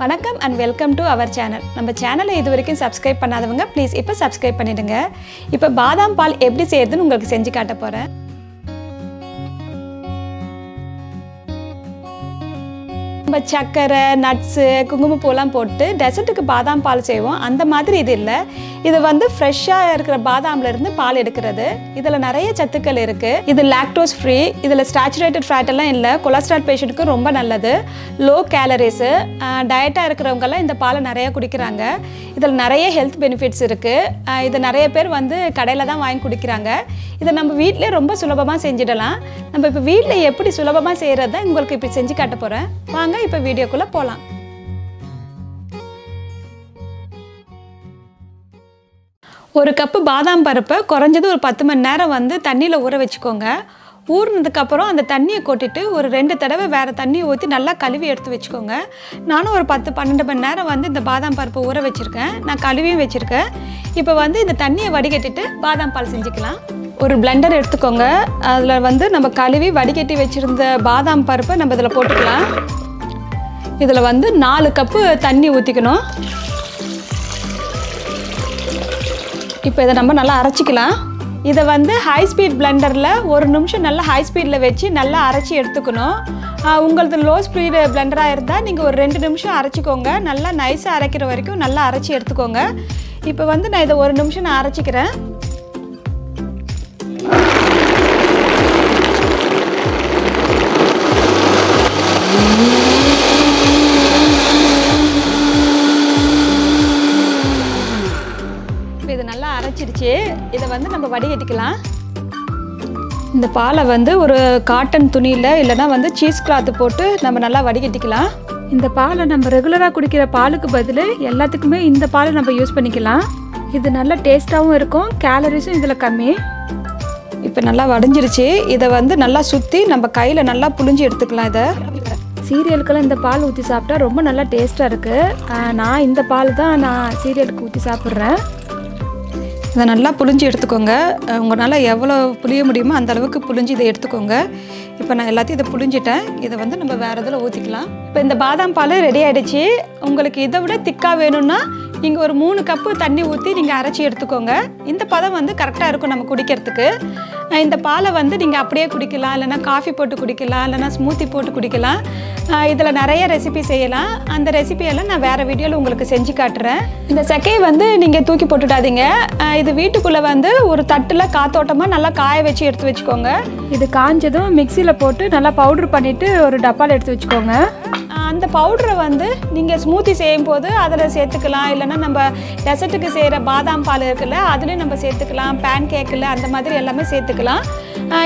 வணக்கம் and welcome to our channel. நம்ம சேனலை இதுவரைக்கும் சப்ஸ்கிரைப் பண்ணாதவங்க ப்ளீஸ் இப்போ சப்ஸ்கிரைப் பண்ணிடுங்க. இப்போ பாதாம் பால் எப்படி செய்யறதுன்னு உங்களுக்கு செஞ்சு காட்ட போறேன். நம்ம சக்கரை நட்ஸ் குங்குமப்பூலாம் போட்டு டெசர்ட்டுக்கு பாதாம் பால் செய்வோம். அந்த மாதிரி இது இல்லை. இது வந்து ஃப்ரெஷ்ஷாக இருக்கிற பாதாம்ல இருந்து பால் எடுக்கிறது. இதில் நிறைய சத்துக்கள் இருக்குது. இது லாக்டோஸ் ஃப்ரீ. இதில் ஸ்டாச்சுரேட்டட் ஃபேட் எல்லாம் இல்லை. கொலஸ்ட்ரால் பேஷண்ட்டுக்கு ரொம்ப நல்லது. Low calories. டயட்டாக இருக்கிறவங்கெல்லாம் இந்த பாலை நிறைய குடிக்கிறாங்க. இதில் நிறைய ஹெல்த் பெனிஃபிட்ஸ் இருக்குது. இது நிறைய பேர் வந்து கடையில் தான் வாங்கி குடிக்கிறாங்க. இதை நம்ம வீட்டிலே ரொம்ப சுலபமாக செஞ்சிடலாம். நம்ம இப்போ வீட்டில் எப்படி சுலபமாக செய்கிறது தான் உங்களுக்கு இப்படி செஞ்சு காட்ட போகிறேன். வாங்க இப்போ வீடியோக்குள்ளே போகலாம். ஒரு கப்பு பாதாம் பருப்பை குறைஞ்சது ஒரு 10 மணி நேரம் வந்து தண்ணியில் ஊற வச்சுக்கோங்க. ஊறினதுக்கப்புறம் அந்த தண்ணியை கொட்டிட்டு ஒரு 2 தடவை வேறு தண்ணியை ஊற்றி நல்லா கழுவி எடுத்து வச்சுக்கோங்க. நானும் ஒரு 10-12 மணி நேரம் வந்து இந்த பாதாம் பருப்பை ஊற வச்சுருக்கேன். நான் கழுவியும் வச்சுருக்கேன். இப்போ வந்து இந்த தண்ணியை வடிகட்டிட்டு பாதாம் பால் செஞ்சுக்கலாம். ஒரு பிளெண்டர் எடுத்துக்கோங்க. அதில் வந்து நம்ம கழுவி வடிகட்டி வச்சுருந்த பாதாம் பருப்பை நம்ம இதில் போட்டுக்கலாம். இதில் வந்து 4 கப்பு தண்ணி ஊற்றிக்கணும். இப்போ இதை நம்ம நல்லா அரைச்சிக்கலாம். இதை வந்து ஹை ஸ்பீட் பிளெண்டரில் 1 நிமிஷம் நல்லா ஹை ஸ்பீடில் வச்சு நல்லா அரைச்சி எடுத்துக்கணும். உங்களது லோ ஸ்பீடு பிளெண்டராக இருந்தால் நீங்கள் ஒரு 2 நிமிஷம் அரைச்சிக்கோங்க. நல்லா நைஸாக அரைக்கிற வரைக்கும் நல்லா அரைச்சி எடுத்துக்கோங்க. இப்போ வந்து நான் இதை 1 நிமிஷம் நான் அரைச்சிக்கிறேன். இது நல்லா அரைச்சிருச்சு. இதை வந்து நம்ம வடிகட்டிக்கலாம். இந்த பாலை வந்து ஒரு காட்டன் துணியில் இல்லைனா வந்து சீஸ் கிளாத்து போட்டு நம்ம நல்லா வடிகட்டிக்கலாம். இந்த பாலை நம்ம ரெகுலராக குடிக்கிற பாலுக்கு பதில் எல்லாத்துக்குமே இந்த பாலை நம்ம யூஸ் பண்ணிக்கலாம். இது நல்ல டேஸ்ட்டாகவும் இருக்கும். கேலரிஸும் இதில் கம்மி. இப்போ நல்லா வடிஞ்சிருச்சு. இதை வந்து நல்லா சுற்றி நம்ம கையில் நல்லா புழிஞ்சு எடுத்துக்கலாம். இதை சீரியலுக்கெல்லாம் இந்த பால் ஊற்றி சாப்பிட்டா ரொம்ப நல்லா டேஸ்ட்டாக இருக்குது. நான் இந்த பால் தான் நான் சீரியலுக்கு ஊற்றி சாப்பிட்றேன். இதை நல்லா புழிஞ்சு எடுத்துக்கோங்க. உங்களால் எவ்வளோ புளிய முடியுமோ அந்த அளவுக்கு புழிஞ்சு இதை எடுத்துக்கோங்க. இப்போ நான் எல்லாத்தையும் இதை புழிஞ்சிட்டேன். இதை வந்து நம்ம வேறு இதில் ஊற்றிக்கலாம். இப்போ இந்த பாதாம் பால் ரெடி ஆகிடுச்சு. உங்களுக்கு இதை விட திக்காக வேணும்னா நீங்கள் ஒரு 3 கப்பு தண்ணி ஊற்றி நீங்கள் அரைச்சி எடுத்துக்கோங்க. இந்த பதம் வந்து கரெக்டாக இருக்கும் நம்ம குடிக்கிறதுக்கு. இந்த பாலை வந்து நீங்கள் அப்படியே குடிக்கலாம், இல்லைனா காஃபி போட்டு குடிக்கலாம், இல்லைனா ஸ்மூத்தி போட்டு குடிக்கலாம். இதில் நிறைய ரெசிபி செய்யலாம். அந்த ரெசிபியெல்லாம் நான் வேறு வீடியோவில் உங்களுக்கு செஞ்சு காட்டுறேன். இந்த சக்கையை வந்து நீங்கள் தூக்கி போட்டுடாதீங்க. இது வீட்டுக்குள்ளே வந்து ஒரு தட்டில் காத்தோட்டமாக நல்லா காய வச்சு எடுத்து வச்சுக்கோங்க. இது காஞ்சதும் மிக்சியில் போட்டு நல்லா பவுட்ரு பண்ணிவிட்டு ஒரு டப்பாவில் எடுத்து வச்சுக்கோங்க. அந்த பவுடரை வந்து நீங்கள் ஸ்மூத்தி செய்யும் போது அதில் சேர்த்துக்கலாம். இல்லைனா நம்ம டெசர்ட்டுக்கு செய்கிற பாதாம் பால் இருக்குல்ல அதுலேயும் நம்ம சேர்த்துக்கலாம். பேன் கேக்கில் அந்த மாதிரி எல்லாமே சேர்த்துக்கலாம்.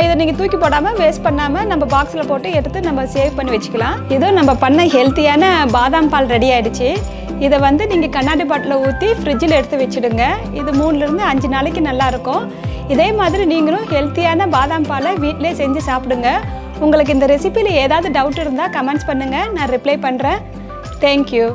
இதை நீங்கள் தூக்கி போடாமல் வேஸ்ட் பண்ணாமல் நம்ம பாக்ஸில் போட்டு எடுத்து நம்ம சேவ் பண்ணி வச்சுக்கலாம். இதோ நம்ம பண்ண ஹெல்த்தியான பாதாம் பால் ரெடி ஆகிடுச்சு. இதை வந்து நீங்கள் கண்ணாடி பாட்டில் ஊற்றி ஃப்ரிட்ஜில் எடுத்து வச்சுடுங்க. இது 3லேருந்து 5 நாளைக்கு நல்லாயிருக்கும். இதே மாதிரி நீங்களும் ஹெல்த்தியான பாதாம் பாலை வீட்டிலே செஞ்சு சாப்பிடுங்க. உங்களுக்கு இந்த ரெசிபியில் ஏதாவது டவுட் இருந்தால் கமெண்ட்ஸ் பண்ணுங்கள். நான் ரிப்ளை பண்ணுறேன். தேங்க்யூ.